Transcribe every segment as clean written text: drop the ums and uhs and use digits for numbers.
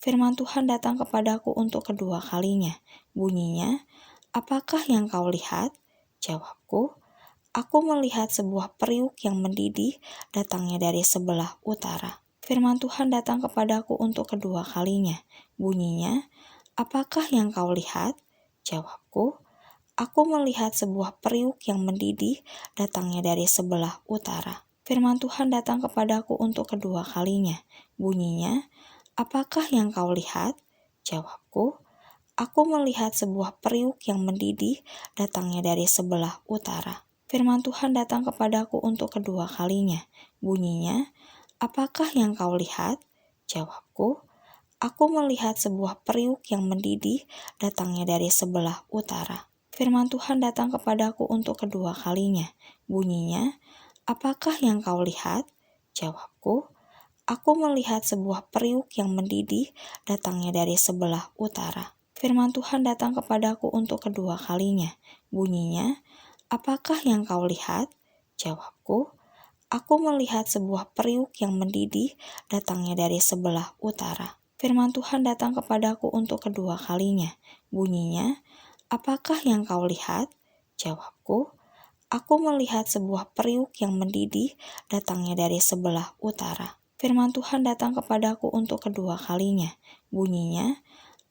Firman Tuhan datang kepadaku untuk kedua kalinya. Bunyinya, "Apakah yang kau lihat?" Jawabku, "Aku melihat sebuah periuk yang mendidih datangnya dari sebelah utara." Firman Tuhan datang kepadaku untuk kedua kalinya. Bunyinya, "Apakah yang kau lihat?" Jawabku, "Aku melihat sebuah periuk yang mendidih datangnya dari sebelah utara." Firman Tuhan datang kepadaku untuk kedua kalinya. Bunyinya, "Apakah yang kau lihat?" Jawabku, "Aku melihat sebuah periuk yang mendidih datangnya dari sebelah utara." Firman Tuhan datang kepadaku untuk kedua kalinya. Bunyinya, "Apakah yang kau lihat?" Jawabku, "Aku melihat sebuah periuk yang mendidih datangnya dari sebelah utara." Firman Tuhan datang kepadaku untuk kedua kalinya. Bunyinya, "Apakah yang kau lihat?" Jawabku, "Aku melihat sebuah periuk yang mendidih datangnya dari sebelah utara." Firman Tuhan datang kepadaku untuk kedua kalinya. Bunyinya, "Apakah yang kau lihat?" Jawabku, "Aku melihat sebuah periuk yang mendidih datangnya dari sebelah utara." Firman Tuhan datang kepadaku untuk kedua kalinya. Bunyinya, "Apakah yang kau lihat?" Jawabku, "Aku melihat sebuah periuk yang mendidih datangnya dari sebelah utara." Firman Tuhan datang kepadaku untuk kedua kalinya. Bunyinya,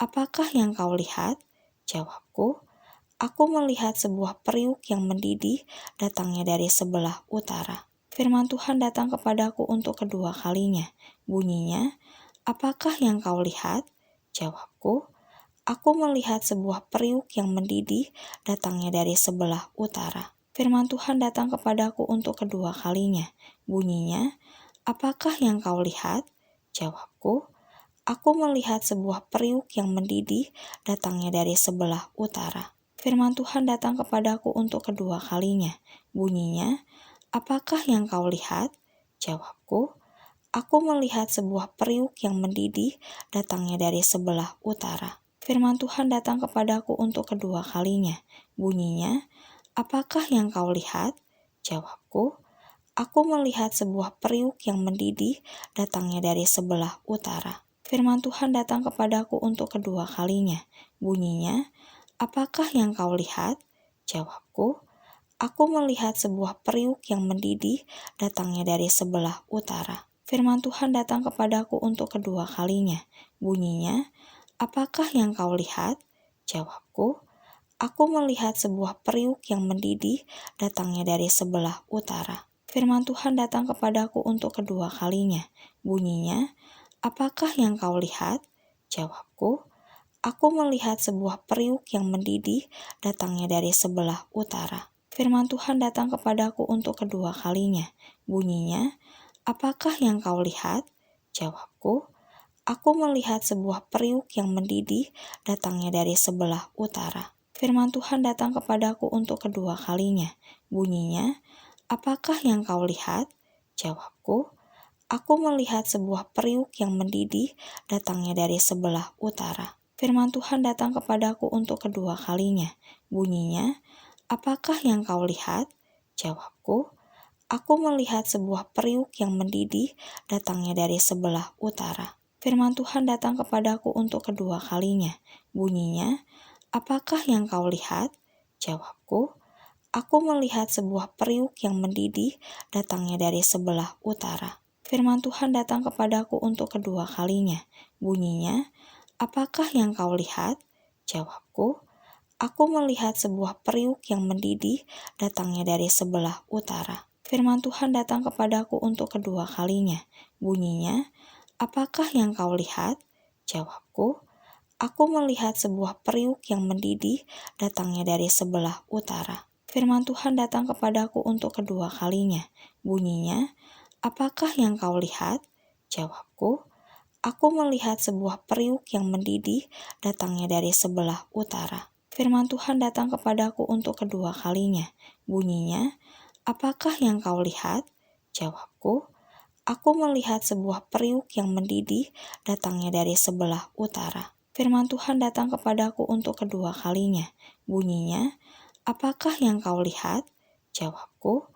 "Apakah yang kau lihat?" Jawabku, "Aku melihat sebuah periuk yang mendidih datangnya dari sebelah utara." Firman Tuhan datang kepadaku untuk kedua kalinya. Bunyinya, "Apakah yang kau lihat?" Jawabku, "Aku melihat sebuah periuk yang mendidih datangnya dari sebelah utara." Firman Tuhan datang kepadaku untuk kedua kalinya. Bunyinya, "Apakah yang kau lihat?" Jawabku, "Aku melihat sebuah periuk yang mendidih datangnya dari sebelah utara." Firman Tuhan datang kepadaku untuk kedua kalinya. Bunyinya, "Apakah yang kau lihat?" Jawabku, "Aku melihat sebuah periuk yang mendidih datangnya dari sebelah utara." Firman Tuhan datang kepadaku untuk kedua kalinya. Bunyinya, "Apakah yang kau lihat?" Jawabku, "Aku melihat sebuah periuk yang mendidih datangnya dari sebelah utara." Firman Tuhan datang kepadaku untuk kedua kalinya. Bunyinya, "Apakah yang kau lihat?" Jawabku, "Aku melihat sebuah periuk yang mendidih datangnya dari sebelah utara." Firman Tuhan datang kepadaku untuk kedua kalinya. Bunyinya, "Apakah yang kau lihat?" Jawabku, "Aku melihat sebuah periuk yang mendidih datangnya dari sebelah utara." Firman Tuhan datang kepadaku untuk kedua kalinya. Bunyinya, "Apakah yang kau lihat?" Jawabku, "Aku melihat sebuah periuk yang mendidih datangnya dari sebelah utara." Firman Tuhan datang kepadaku untuk kedua kalinya. Bunyinya, "Apakah yang kau lihat?" Jawabku, "Aku melihat sebuah periuk yang mendidih datangnya dari sebelah utara." Firman Tuhan datang kepadaku untuk kedua kalinya. Bunyinya, "Apakah yang kau lihat?" Jawabku, "Aku melihat sebuah periuk yang mendidih datangnya dari sebelah utara." Firman Tuhan datang kepadaku untuk kedua kalinya. Bunyinya, "Apakah yang kau lihat?" Jawabku, "Aku melihat sebuah periuk yang mendidih datangnya dari sebelah utara." Firman Tuhan datang kepadaku untuk kedua kalinya. Bunyinya, "Apakah yang kau lihat?" Jawabku, "Aku melihat sebuah periuk yang mendidih datangnya dari sebelah utara." Firman Tuhan datang kepadaku untuk kedua kalinya. Bunyinya, "Apakah yang kau lihat?" Jawabku, "Aku melihat sebuah periuk yang mendidih datangnya dari sebelah utara." Firman Tuhan datang kepadaku untuk kedua kalinya. Bunyinya, "Apakah yang kau lihat?" Jawabku, "Aku melihat sebuah periuk yang mendidih datangnya dari sebelah utara." Firman Tuhan datang kepadaku untuk kedua kalinya. Bunyinya, "Apakah yang kau lihat?" Jawabku, "Aku melihat sebuah periuk yang mendidih datangnya dari sebelah utara." Firman Tuhan datang kepadaku untuk kedua kalinya. Bunyinya, "Apakah yang kau lihat?" Jawabku, "Aku melihat sebuah periuk yang mendidih datangnya dari sebelah utara." Firman Tuhan datang kepadaku untuk kedua kalinya. Bunyinya, "Apakah yang kau lihat?" Jawabku,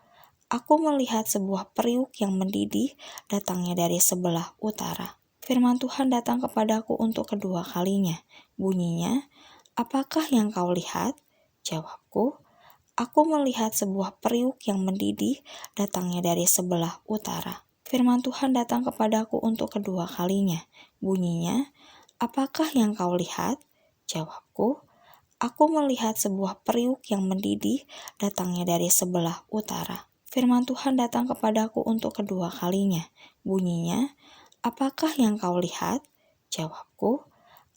"Aku melihat sebuah periuk yang mendidih datangnya dari sebelah utara." Firman Tuhan datang kepadaku untuk kedua kalinya. Bunyinya, "Apakah yang kau lihat?" Jawabku, "Aku melihat sebuah periuk yang mendidih datangnya dari sebelah utara." Firman Tuhan datang kepadaku untuk kedua kalinya. Bunyinya, "Apakah yang kau lihat?" Jawabku, "Aku melihat sebuah periuk yang mendidih datangnya dari sebelah utara." Firman Tuhan datang kepadaku untuk kedua kalinya. Bunyinya, "Apakah yang kau lihat?" Jawabku,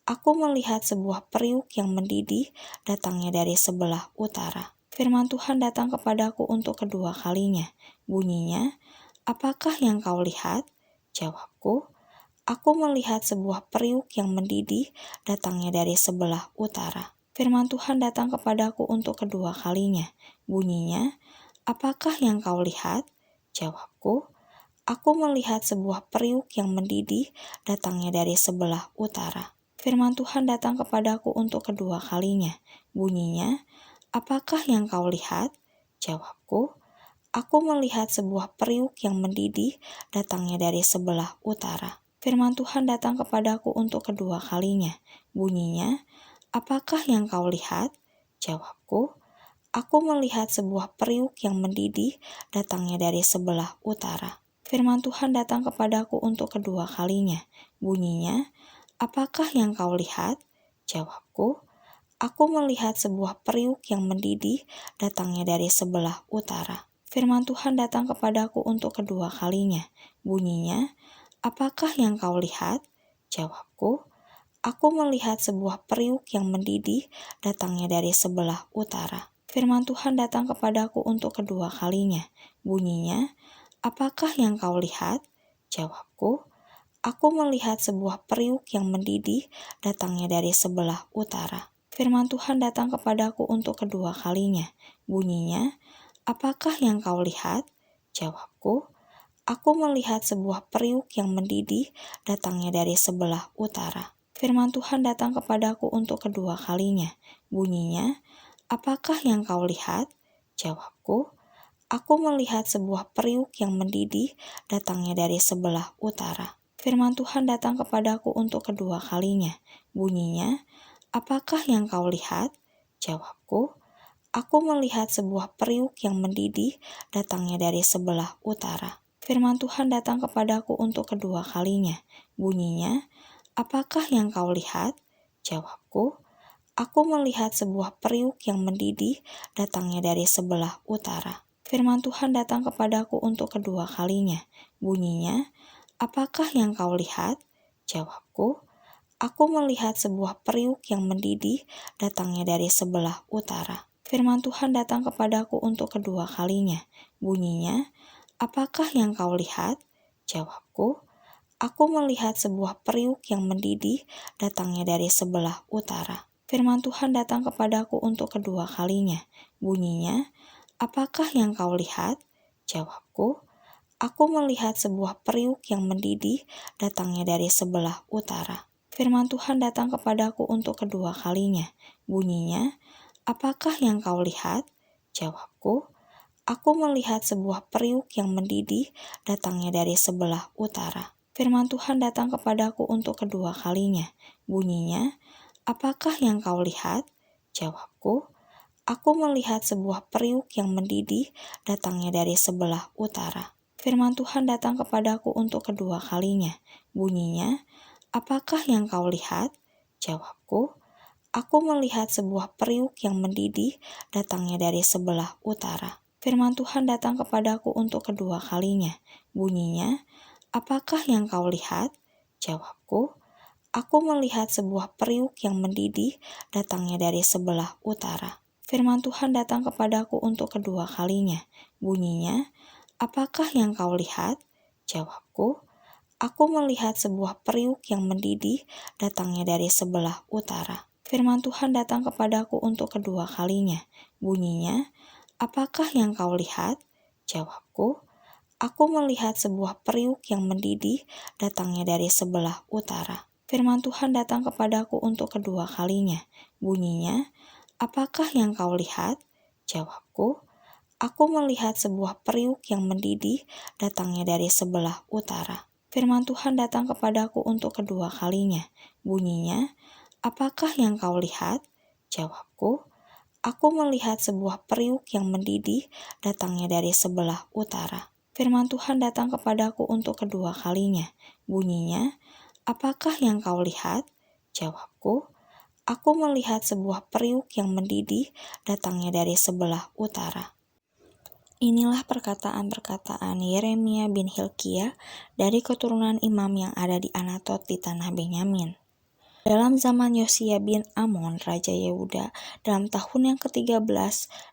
"Aku melihat sebuah periuk yang mendidih datangnya dari sebelah utara." Firman Tuhan datang kepadaku untuk kedua kalinya. Bunyinya, "Apakah yang kau lihat?" Jawabku, "Aku melihat sebuah periuk yang mendidih datangnya dari sebelah utara." Firman Tuhan datang kepadaku untuk kedua kalinya. Bunyinya, "Apakah yang kau lihat?" Jawabku, "Aku melihat sebuah periuk yang mendidih datangnya dari sebelah utara." Firman Tuhan datang kepadaku untuk kedua kalinya. Bunyinya, "Apakah yang kau lihat?" Jawabku, "Aku melihat sebuah periuk yang mendidih datangnya dari sebelah utara." Firman Tuhan datang kepadaku untuk kedua kalinya. Bunyinya, "Apakah yang kau lihat?" Jawabku, "Aku melihat sebuah periuk yang mendidih datangnya dari sebelah utara." Firman Tuhan datang kepadaku untuk kedua kalinya. Bunyinya, "Apakah yang kau lihat?" Jawabku, "Aku melihat sebuah periuk yang mendidih datangnya dari sebelah utara." Firman Tuhan datang kepadaku untuk kedua kalinya. Bunyinya, "Apakah yang kau lihat?" Jawabku, "Aku melihat sebuah periuk yang mendidih datangnya dari sebelah utara." Firman Tuhan datang kepadaku untuk kedua kalinya. Bunyinya, "Apakah yang kau lihat?" Jawabku, "Aku melihat sebuah periuk yang mendidih datangnya dari sebelah utara." Firman Tuhan datang kepadaku untuk kedua kalinya. Bunyinya, "Apakah yang kau lihat?" Jawabku, "Aku melihat sebuah periuk yang mendidih datangnya dari sebelah utara." Firman Tuhan datang kepadaku untuk kedua kalinya. Bunyinya, "Apakah yang kau lihat?" Jawabku, "Aku melihat sebuah periuk yang mendidih datangnya dari sebelah utara." Firman Tuhan datang kepadaku untuk kedua kalinya. Bunyinya, "Apakah yang kau lihat?" Jawabku, "Aku melihat sebuah periuk yang mendidih datangnya dari sebelah utara." Firman Tuhan datang kepadaku untuk kedua kalinya. Bunyinya, "Apakah yang kau lihat?" Jawabku, "Aku melihat sebuah periuk yang mendidih datangnya dari sebelah utara." Firman Tuhan datang kepadaku untuk kedua kalinya. Bunyinya, "Apakah yang kau lihat?" Jawabku, "Aku melihat sebuah periuk yang mendidih datangnya dari sebelah utara." Firman Tuhan datang kepadaku untuk kedua kalinya. Bunyinya, "Apakah yang kau lihat?" Jawabku, "Aku melihat sebuah periuk yang mendidih datangnya dari sebelah utara." Firman Tuhan datang kepadaku untuk kedua kalinya. Bunyinya, "Apakah yang kau lihat?" Jawabku, "Aku melihat sebuah periuk yang mendidih datangnya dari sebelah utara." Firman Tuhan datang kepadaku untuk kedua kalinya. Bunyinya, "Apakah yang kau lihat?" Jawabku, "Aku melihat sebuah periuk yang mendidih datangnya dari sebelah utara." Firman Tuhan datang kepadaku untuk kedua kalinya. Bunyinya, "Apakah yang kau lihat?" Jawabku, "Aku melihat sebuah periuk yang mendidih datangnya dari sebelah utara." Firman Tuhan datang kepadaku untuk kedua kalinya. Bunyinya, "Apakah yang kau lihat?" Jawabku, "Aku melihat sebuah periuk yang mendidih datangnya dari sebelah utara." Firman Tuhan datang kepadaku untuk kedua kalinya. Bunyinya, "Apakah yang kau lihat?" Jawabku, "Aku melihat sebuah periuk yang mendidih datangnya dari sebelah utara." Firman Tuhan datang kepadaku untuk kedua kalinya. Bunyinya, "Apakah yang kau lihat?" Jawabku, "Aku melihat sebuah periuk yang mendidih datangnya dari sebelah utara." Firman Tuhan datang kepadaku untuk kedua kalinya. Bunyinya, "Apakah yang kau lihat?" Jawabku, "Aku melihat sebuah periuk yang mendidih datangnya dari sebelah utara." Firman Tuhan datang kepadaku untuk kedua kalinya. Bunyinya, "Apakah yang kau lihat?" Jawabku, "Aku melihat sebuah periuk yang mendidih datangnya dari sebelah utara." Firman Tuhan datang kepadaku untuk kedua kalinya. Bunyinya, "Apakah yang kau lihat?" Jawabku, "Aku melihat sebuah periuk yang mendidih datangnya dari sebelah utara." Firman Tuhan datang kepadaku untuk kedua kalinya. Bunyinya, "Apakah yang kau lihat?" Jawabku, "Aku melihat sebuah periuk yang mendidih datangnya dari sebelah utara." Inilah perkataan-perkataan Yeremia bin Hilkiah dari keturunan imam yang ada di Anatot di tanah Benyamin. Dalam zaman Yosia bin Amon, Raja Yehuda, dalam tahun yang ke-13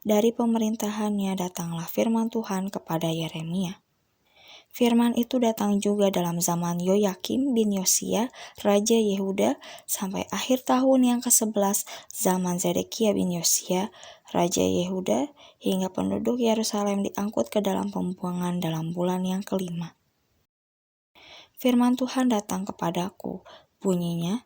dari pemerintahannya datanglah firman Tuhan kepada Yeremia. Firman itu datang juga dalam zaman Yoyakim bin Yosia, Raja Yehuda, sampai akhir tahun yang ke-11 zaman Zedekia bin Yosia, Raja Yehuda, hingga penduduk Yerusalem diangkut ke dalam pembuangan dalam bulan yang ke-5. Firman Tuhan datang kepadaku, bunyinya,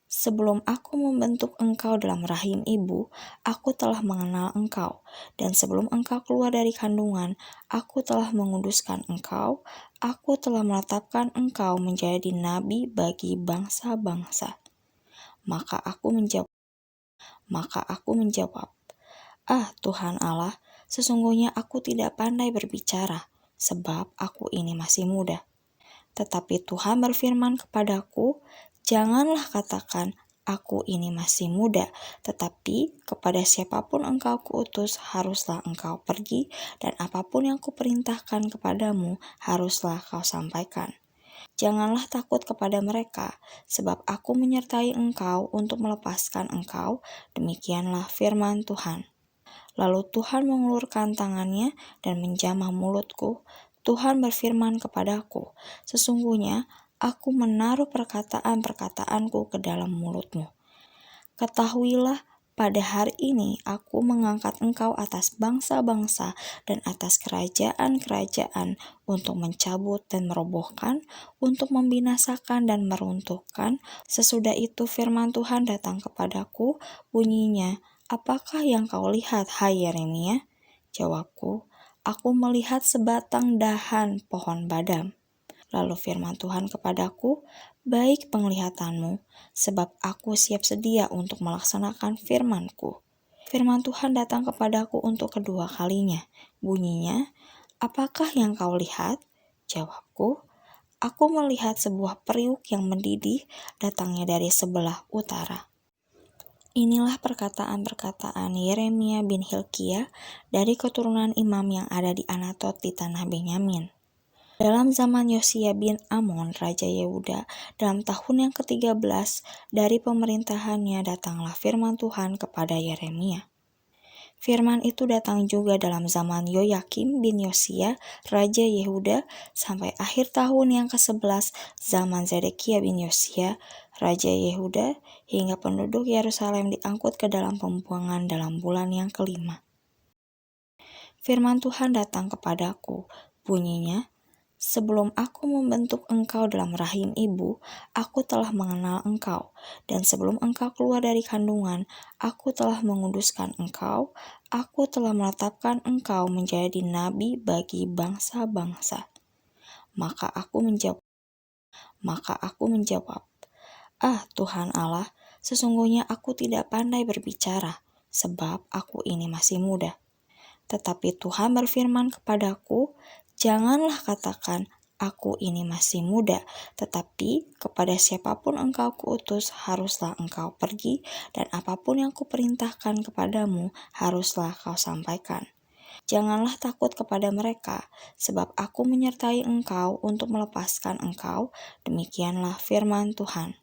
"Sebelum aku membentuk engkau dalam rahim ibu, aku telah mengenal engkau. Dan sebelum engkau keluar dari kandungan, aku telah menguduskan engkau. Aku telah menetapkan engkau menjadi nabi bagi bangsa-bangsa." Maka aku menjawab, "Ah Tuhan Allah, sesungguhnya aku tidak pandai berbicara, sebab aku ini masih muda." Tetapi Tuhan berfirman kepadaku, "Janganlah katakan, 'Aku ini masih muda,' tetapi kepada siapapun engkau kuutus, haruslah engkau pergi, dan apapun yang kuperintahkan kepadamu, haruslah kau sampaikan. Janganlah takut kepada mereka, sebab aku menyertai engkau untuk melepaskan engkau." Demikianlah firman Tuhan. Lalu Tuhan mengulurkan tangannya dan menjamah mulutku. Tuhan berfirman kepadaku, "Sesungguhnya aku menaruh perkataan-perkataanku ke dalam mulutmu. Ketahuilah, pada hari ini aku mengangkat engkau atas bangsa-bangsa dan atas kerajaan-kerajaan untuk mencabut dan merobohkan, untuk membinasakan dan meruntuhkan." Sesudah itu firman Tuhan datang kepadaku, bunyinya, "Apakah yang kau lihat, hai Yeremia?" Jawabku, "Aku melihat sebatang dahan pohon badam." Lalu firman Tuhan kepadaku, "Baik penglihatanmu, sebab aku siap sedia untuk melaksanakan firman-Ku." Firman Tuhan datang kepadaku untuk kedua kalinya. Bunyinya, "Apakah yang kau lihat?" Jawabku, "Aku melihat sebuah periuk yang mendidih datangnya dari sebelah utara." Inilah perkataan-perkataan Yeremia bin Hilkiah dari keturunan imam yang ada di Anatot di tanah Benyamin. Dalam zaman Yosia bin Amon, Raja Yehuda, dalam tahun yang ke-13 dari pemerintahannya datanglah firman Tuhan kepada Yeremia. Firman itu datang juga dalam zaman Yoyakim bin Yosia, Raja Yehuda, sampai akhir tahun yang ke-11 zaman Zedekia bin Yosia, Raja Yehuda, hingga penduduk Yerusalem diangkut ke dalam pembuangan dalam bulan yang ke-5. Firman Tuhan datang kepadaku, bunyinya, "Sebelum aku membentuk engkau dalam rahim ibu, aku telah mengenal engkau. Dan sebelum engkau keluar dari kandungan, aku telah menguduskan engkau. Aku telah menetapkan engkau menjadi nabi bagi bangsa-bangsa." Maka aku menjawab, "Ah Tuhan Allah, sesungguhnya aku tidak pandai berbicara, sebab aku ini masih muda." Tetapi Tuhan berfirman kepadaku, "Janganlah katakan, 'Aku ini masih muda,' tetapi kepada siapapun engkau kuutus, haruslah engkau pergi, dan apapun yang kuperintahkan kepadamu, haruslah kau sampaikan. Janganlah takut kepada mereka, sebab aku menyertai engkau untuk melepaskan engkau." Demikianlah firman Tuhan.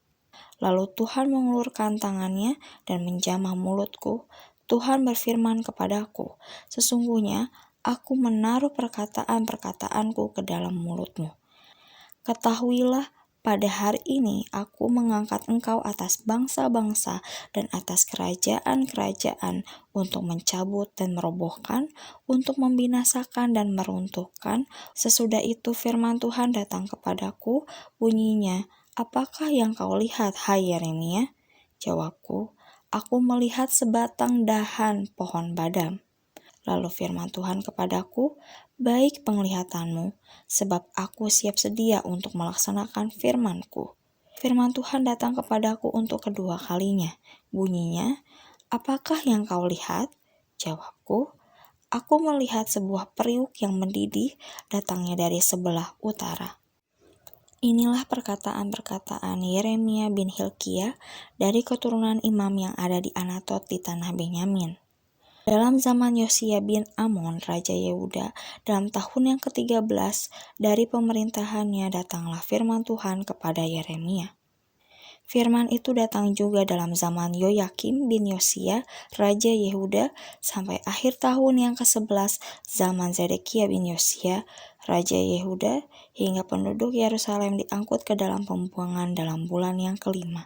Lalu Tuhan mengulurkan tangannya dan menjamah mulutku. Tuhan berfirman kepadaku, "Sesungguhnya aku menaruh perkataan-perkataanku ke dalam mulutmu. Ketahuilah, pada hari ini aku mengangkat engkau atas bangsa-bangsa dan atas kerajaan-kerajaan untuk mencabut dan merobohkan, untuk membinasakan dan meruntuhkan." Sesudah itu firman Tuhan datang kepadaku, bunyinya, "Apakah yang kau lihat, hai Yeremia?" Jawabku, "Aku melihat sebatang dahan pohon badam." Lalu firman Tuhan kepadaku, baik penglihatanmu, sebab aku siap sedia untuk melaksanakan firman-Ku. Firman Tuhan datang kepadaku untuk kedua kalinya. Bunyinya, apakah yang kau lihat? Jawabku, aku melihat sebuah periuk yang mendidih datangnya dari sebelah utara. Inilah perkataan-perkataan Yeremia bin Hilkiah dari keturunan imam yang ada di Anatot di tanah Benyamin. Dalam zaman Yosia bin Amon, Raja Yehuda, dalam tahun yang ke-13 dari pemerintahannya datanglah firman Tuhan kepada Yeremia. Firman itu datang juga dalam zaman Yoyakim bin Yosia, Raja Yehuda, sampai akhir tahun yang ke-11 zaman Zedekia bin Yosia, Raja Yehuda, hingga penduduk Yerusalem diangkut ke dalam pembuangan dalam bulan yang ke-5.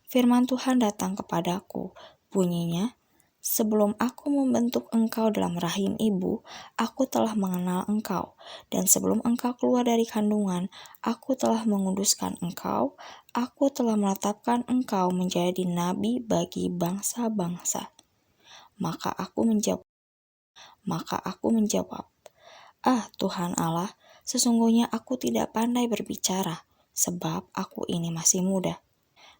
Firman Tuhan datang kepadaku, bunyinya, sebelum aku membentuk engkau dalam rahim ibu, aku telah mengenal engkau. Dan sebelum engkau keluar dari kandungan, aku telah menguduskan engkau. Aku telah menetapkan engkau menjadi nabi bagi bangsa-bangsa. Maka aku menjawab, Tuhan Allah, sesungguhnya aku tidak pandai berbicara, sebab aku ini masih muda.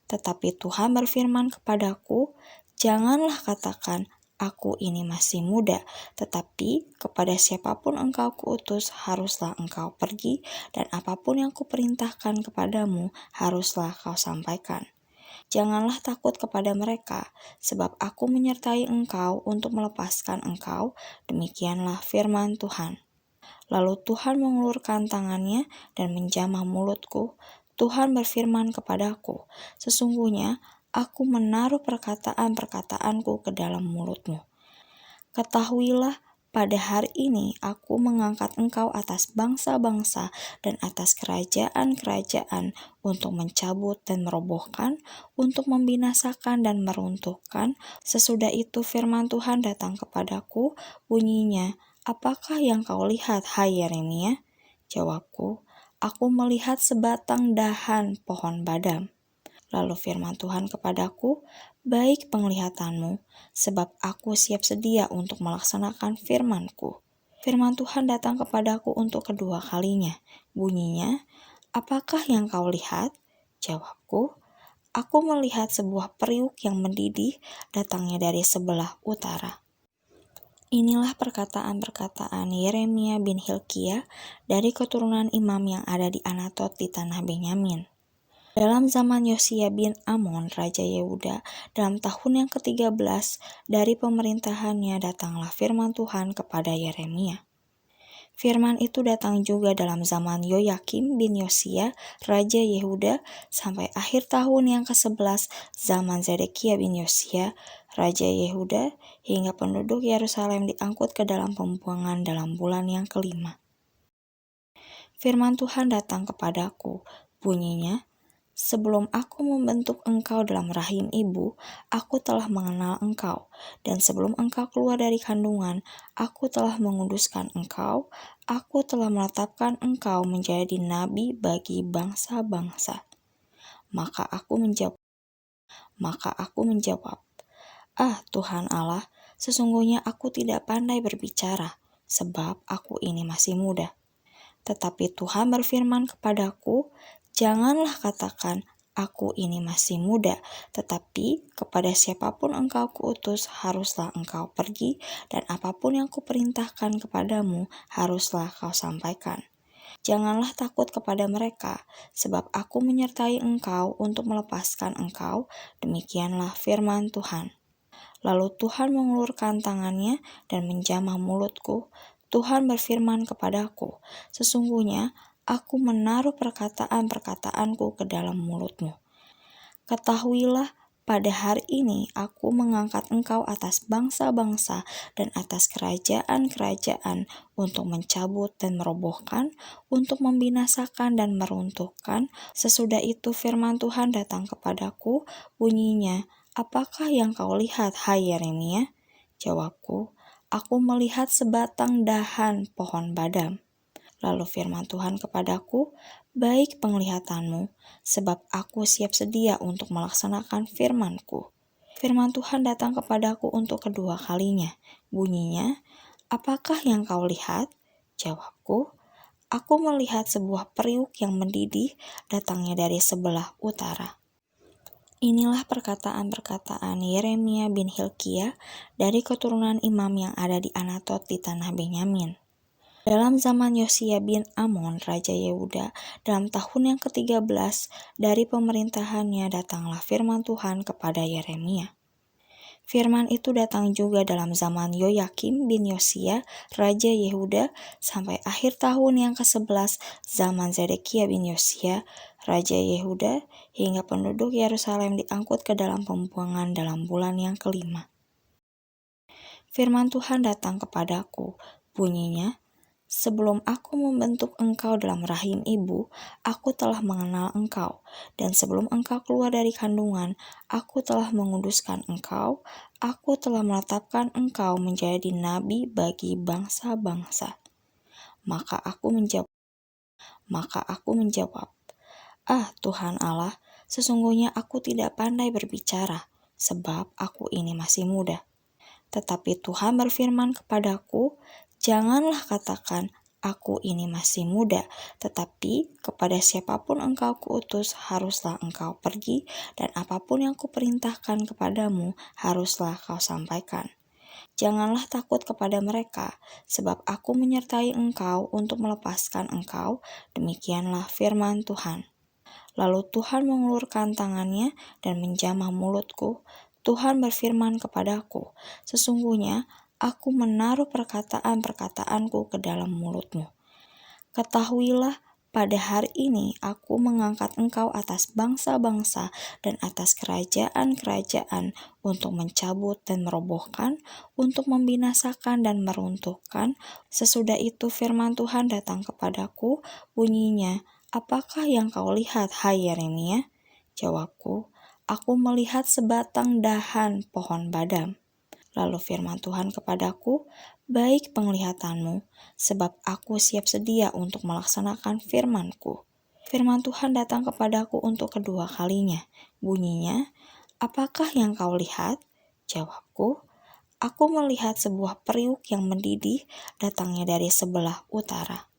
Tetapi Tuhan berfirman kepadaku, janganlah katakan, aku ini masih muda, tetapi kepada siapapun engkau kuutus, haruslah engkau pergi, dan apapun yang kuperintahkan kepadamu, haruslah kau sampaikan. Janganlah takut kepada mereka, sebab aku menyertai engkau untuk melepaskan engkau, demikianlah firman Tuhan. Lalu Tuhan mengulurkan tangannya dan menjamah mulutku. Tuhan berfirman kepadaku, sesungguhnya aku menaruh perkataan-perkataanku ke dalam mulutmu. Ketahuilah, pada hari ini aku mengangkat engkau atas bangsa-bangsa dan atas kerajaan-kerajaan untuk mencabut dan merobohkan, untuk membinasakan dan meruntuhkan. Sesudah itu firman Tuhan datang kepadaku, bunyinya, apakah yang kau lihat, hai Yeremia? Jawabku, aku melihat sebatang dahan pohon badam. Lalu firman Tuhan kepadaku, baik penglihatanmu, sebab aku siap sedia untuk melaksanakan firman-Ku. Firman Tuhan datang kepadaku untuk kedua kalinya. Bunyinya, apakah yang kau lihat? Jawabku, aku melihat sebuah periuk yang mendidih datangnya dari sebelah utara. Inilah perkataan-perkataan Yeremia bin Hilkiah dari keturunan imam yang ada di Anatot di tanah Benyamin. Dalam zaman Yosia bin Amon, Raja Yehuda, dalam tahun yang ke-13 dari pemerintahannya datanglah firman Tuhan kepada Yeremia. Firman itu datang juga dalam zaman Yoyakim bin Yosia, Raja Yehuda, sampai akhir tahun yang ke-11 zaman Zedekia bin Yosia, Raja Yehuda, hingga penduduk Yerusalem diangkut ke dalam pembuangan dalam bulan yang ke-5. Firman Tuhan datang kepadaku, bunyinya, sebelum aku membentuk engkau dalam rahim ibu, aku telah mengenal engkau. Dan sebelum engkau keluar dari kandungan, aku telah menguduskan engkau. Aku telah menetapkan engkau menjadi nabi bagi bangsa-bangsa. Maka aku menjawab, Tuhan Allah, sesungguhnya aku tidak pandai berbicara, sebab aku ini masih muda. Tetapi Tuhan berfirman kepadaku, janganlah katakan, aku ini masih muda, tetapi kepada siapapun engkau kuutus, haruslah engkau pergi, dan apapun yang kuperintahkan kepadamu, haruslah kau sampaikan. Janganlah takut kepada mereka, sebab aku menyertai engkau untuk melepaskan engkau, demikianlah firman Tuhan. Lalu Tuhan mengulurkan tangannya dan menjamah mulutku. Tuhan berfirman kepadaku, sesungguhnya aku menaruh perkataan-perkataanku ke dalam mulutmu. Ketahuilah, pada hari ini aku mengangkat engkau atas bangsa-bangsa dan atas kerajaan-kerajaan untuk mencabut dan merobohkan, untuk membinasakan dan meruntuhkan. Sesudah itu firman Tuhan datang kepadaku, bunyinya, apakah yang kau lihat, hai Yeremia? Jawabku, aku melihat sebatang dahan pohon badam. Lalu firman Tuhan kepadaku, baik penglihatanmu, sebab aku siap sedia untuk melaksanakan firman-Ku. Firman Tuhan datang kepadaku untuk kedua kalinya. Bunyinya, "Apakah yang kau lihat?" Jawabku, "Aku melihat sebuah periuk yang mendidih datangnya dari sebelah utara." Inilah perkataan-perkataan Yeremia bin Hilkiah dari keturunan imam yang ada di Anatot di tanah Benyamin. Dalam zaman Yosia bin Amon, Raja Yehuda, dalam tahun yang ke-13 dari pemerintahannya datanglah firman Tuhan kepada Yeremia. Firman itu datang juga dalam zaman Yoyakim bin Yosia, Raja Yehuda, sampai akhir tahun yang ke-11 zaman Zedekia bin Yosia, Raja Yehuda, hingga penduduk Yerusalem diangkut ke dalam pembuangan dalam bulan yang ke-5. Firman Tuhan datang kepadaku, bunyinya, "Sebelum aku membentuk engkau dalam rahim ibu, aku telah mengenal engkau. Dan sebelum engkau keluar dari kandungan, aku telah menguduskan engkau. Aku telah menetapkan engkau menjadi nabi bagi bangsa-bangsa." Maka aku menjawab, "Ah Tuhan Allah, sesungguhnya aku tidak pandai berbicara, sebab aku ini masih muda." Tetapi Tuhan berfirman kepadaku, "Janganlah katakan, 'Aku ini masih muda,' tetapi kepada siapapun engkau kuutus, haruslah engkau pergi, dan apapun yang kuperintahkan kepadamu, haruslah kau sampaikan. Janganlah takut kepada mereka, sebab aku menyertai engkau untuk melepaskan engkau." Demikianlah firman Tuhan. Lalu Tuhan mengulurkan tangannya dan menjamah mulutku. Tuhan berfirman kepadaku, "Sesungguhnya aku menaruh perkataan-perkataanku ke dalam mulutmu. Ketahuilah, pada hari ini aku mengangkat engkau atas bangsa-bangsa dan atas kerajaan-kerajaan untuk mencabut dan merobohkan, untuk membinasakan dan meruntuhkan." Sesudah itu firman Tuhan datang kepadaku, bunyinya, "Apakah yang kau lihat, hai Yeremia?" Jawabku, "Aku melihat sebatang dahan pohon badam." Lalu firman Tuhan kepadaku, "Baik penglihatanmu, sebab aku siap sedia untuk melaksanakan firman-Ku." Firman Tuhan datang kepadaku untuk kedua kalinya. Bunyinya, "Apakah yang kau lihat?" Jawabku, "Aku melihat sebuah periuk yang mendidih datangnya dari sebelah utara."